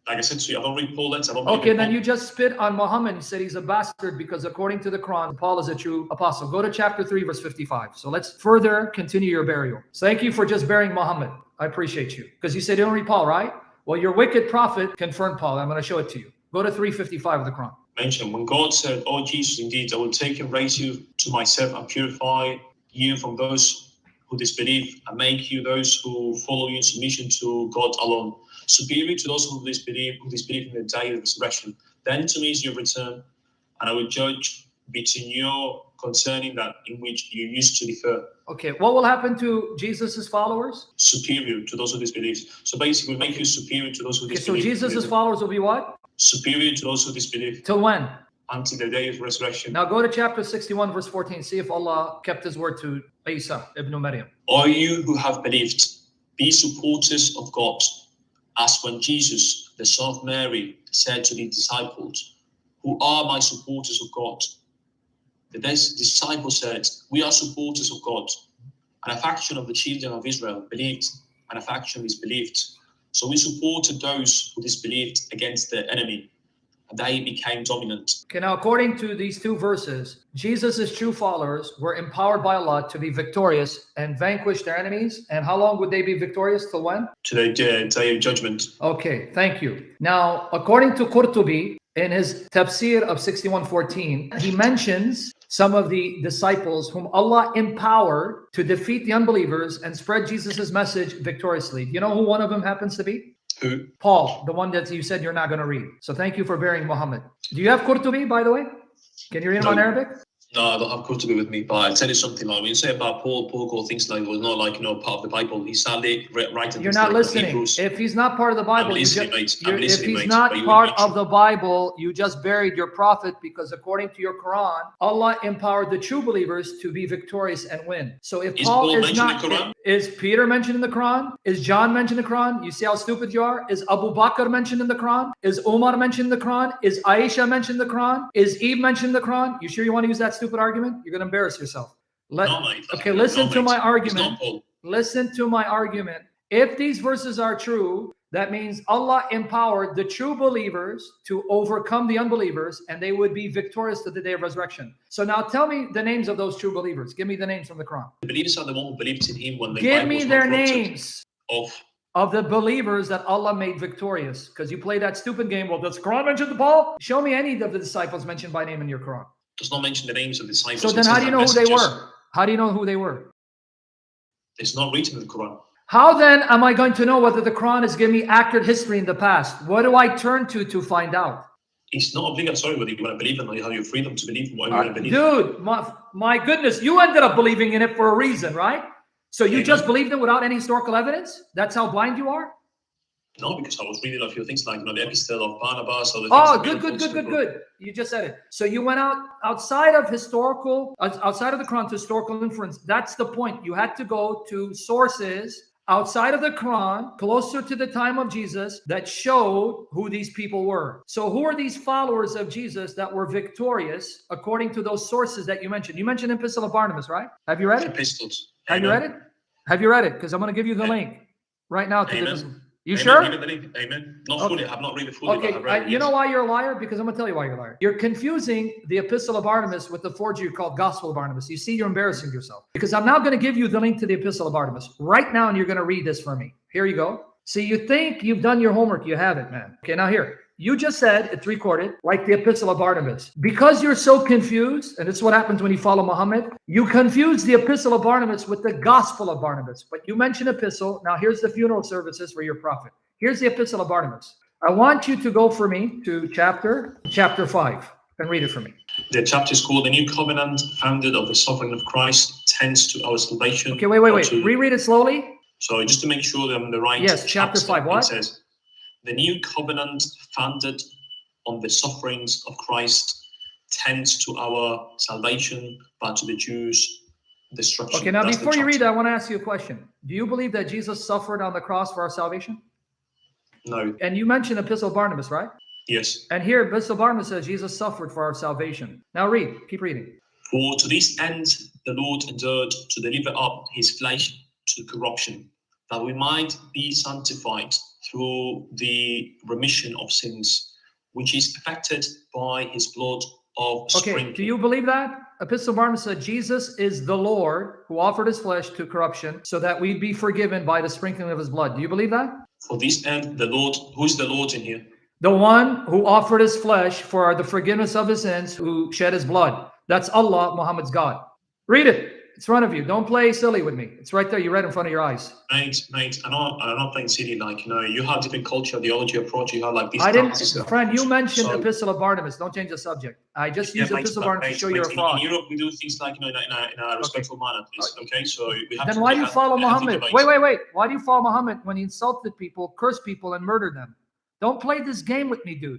Like I said to you, I don't read Paul letters. Okay, then you just spit on Muhammad and said he's a bastard because according to the Quran, Paul is a true apostle. Go to chapter 3, verse 55. So let's further continue your burial. So thank you for just burying Muhammad. I appreciate you. Because you said you don't read Paul, right? Well, your wicked prophet confirmed Paul. I'm going to show it to you. Go to 355 of the Quran. Mention when God said, "Oh Jesus, indeed, I will take and raise you to myself and purify you from those who disbelieve and make you those who follow you in submission to God alone, superior to those who disbelieve in the day of resurrection. Then to me is your return, and I will judge between you concerning that in which you used to differ." Okay, what will happen to Jesus's followers? Superior to those who disbelieve. So basically, we'll make you superior to those who disbelieve. So Jesus's followers will be what? Superior to those who disbelieve. Till when? Until the day of resurrection. Now go to chapter 61, verse 14. See if Allah kept his word to Isa ibn Maryam. All you who have believed, be supporters of God, as when Jesus, the son of Mary, said to the disciples, "Who are my supporters of God?" The disciples said, "We are supporters of God." And a faction of the children of Israel believed, and a faction disbelieved. So we supported those who disbelieved against the enemy, and they became dominant. Okay, now according to these two verses, Jesus' true followers were empowered by Allah to be victorious and vanquish their enemies. And how long would they be victorious? Till when? To the day of judgment. Okay, thank you. Now, according to Qurtubi, in his tafsir of 61:14, he mentions some of the disciples whom Allah empowered to defeat the unbelievers and spread Jesus' message victoriously. Do you know who one of them happens to be? Who? Paul, the one that you said you're not going to read. So thank you for burying Muhammad. Do you have Qurtubi, by the way? Can you read him on Arabic? No, I don't have Qurtubi with me, but I'll tell you something. Like when you say about Paul called things like it was not like part of the Bible. He's sadly writing. You're not listening. If he's not part of the Bible, if he's not part of the Bible, you just buried your prophet, because according to your Quran, Allah empowered the true believers to be victorious and win. So if Paul is not, is Peter mentioned in the Quran? Is John mentioned in the Quran? You see how stupid you are? Is Abu Bakr mentioned in the Quran? Is Umar mentioned in the Quran? Is Aisha mentioned in the Quran? Is Eve mentioned in the Quran? You sure you want to use that stupid argument? You're going to embarrass yourself. Okay, listen to my argument. Listen to my argument. If these verses are true, that means Allah empowered the true believers to overcome the unbelievers, and they would be victorious to the day of resurrection. So now tell me the names of those true believers. Give me the names from the Quran. The believers are the one who believed in him when the Give me their names of the believers that Allah made victorious. Because you play that stupid game. Well, does Quran mention the Paul? Show me any of the disciples mentioned by name in your Quran. Does not mention the names of the disciples. So then how do you know who they were? How do you know who they were? It's not written in the Quran. How then am I going to know whether the Quran is giving me accurate history in the past? What do I turn to find out? It's not obligatory whether you want to believe it or you have your freedom to believe what you want to believe. Dude, my goodness, you ended up believing in it for a reason, right? So you just believed it without any historical evidence? That's how blind you are? No, because I was reading a few things like the epistle of Barnabas. Or the good. You just said it. So you went outside of the Quran to historical inference. That's the point. You had to go to sources outside of the Quran, closer to the time of Jesus, that showed who these people were. So who are these followers of Jesus that were victorious according to those sources that you mentioned? You mentioned Epistle of Barnabas, right? Have you read it? Epistles. Have you read it? Have you read it? Because I'm going to give you the link right now to the epistle. You Amen. sure? Amen. Not fully. I've not read it fully. Okay. You know why you're a liar? Because I'm going to tell you why you're a liar. You're confusing the Epistle of Barnabas with the forgery called Gospel of Barnabas. You see, you're embarrassing yourself. Because I'm now going to give you the link to the Epistle of Barnabas right now, and you're going to read this for me. Here you go. See, you think you've done your homework. You haven't, man. Okay, now here. You just said, it's recorded, like the Epistle of Barnabas. Because you're so confused, and it's what happens when you follow Muhammad, you confuse the Epistle of Barnabas with the Gospel of Barnabas. But you mentioned epistle. Now here's the funeral services for your prophet. Here's the Epistle of Barnabas. I want you to go for me to chapter 5 and read it for me. The chapter is called The New Covenant, founded of the suffering of Christ, tends to our salvation. Okay, wait. Reread it slowly. So just to make sure that I'm in the right. Yes, chapter 5. What? It says, the new covenant founded on the sufferings of Christ tends to our salvation, but to the Jews, destruction. Okay, now before you read that, I want to ask you a question. Do you believe that Jesus suffered on the cross for our salvation? No. And you mentioned Epistle of Barnabas, right? Yes. And here, Epistle of Barnabas says Jesus suffered for our salvation. Now read. Keep reading. For to this end the Lord endured to deliver up his flesh to corruption, that we might be sanctified through the remission of sins, which is effected by his blood of sprinkling. Do you believe that? Epistle of Barnabas said Jesus is the Lord who offered his flesh to corruption so that we'd be forgiven by the sprinkling of his blood. Do you believe that? For this end, the Lord, who's the Lord in here? The one who offered his flesh for the forgiveness of his sins, who shed his blood. That's Allah, Muhammad's God. Read it. It's in front of you. Don't play silly with me. It's right there. You read it in front of your eyes. Mate, I'm not playing silly. Like, you know, you have different culture, theology approach. You have like this. I didn't, friend. You mentioned Epistle of Barnabas. Don't change the subject. I just used Epistle of Barnabas to show you're a fraud. In Europe, we do things like, you know, in a respectful manner, please. Okay, so we have. Then why do you follow Muhammad? Wait. Why do you follow Muhammad when he insulted people, cursed people, and murdered them? Don't play this game with me, dude.